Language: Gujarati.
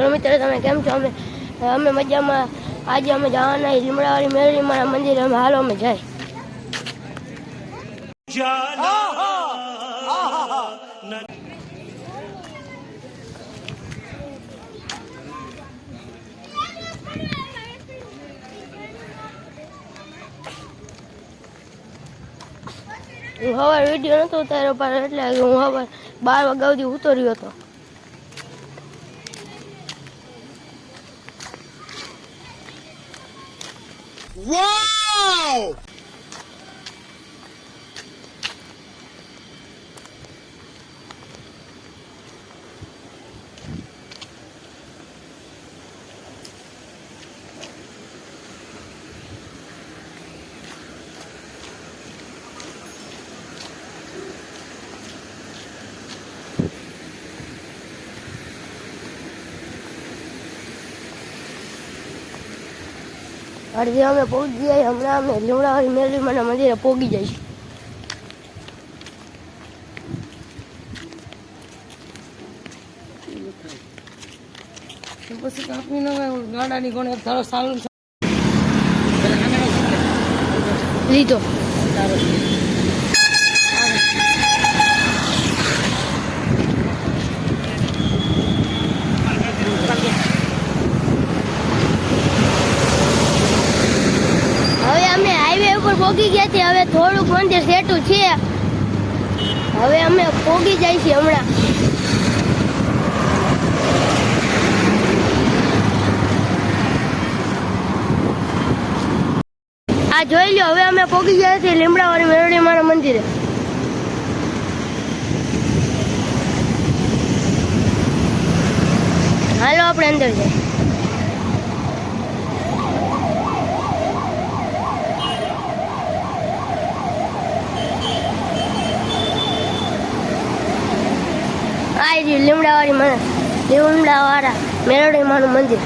हेलो मित्र તમે કેમ છો? અમે મજામાં। આજે અમે જવાના લીમડાવાળી મેરડીમાં મંદિર અમે હાલો અમે જાય। હું સવારે વિડીયો નતો ઉતાર્યો પણ એટલે હું સવારે 12 વાગ્યા સુધી ઉતર્યો હતો। Wow! અડધી અમે પહોંચી જાય હમણાં અમે લીમડાવાળી મેરડીમાં મંદિરે પહોંચી જઈશું। પછી કાપી ન ગાડાની કોણે થોડો સારું લીધો હવે અમે હાઈવે ઉપર પહોંચી ગયા છીએ। હવે થોડુંક મંદિર સેટું છે। હવે અમે પહોંચી જાય છીએ હમણાં। આ જોઈ લો હવે અમે પહોંચી ગયા છીએ લીમડાવાળી મેરડીમાં મંદિરે। હાલો આપણે અંદર જઈએ। આ લીમડાવાળા મેરડીમાંનું મંદિર।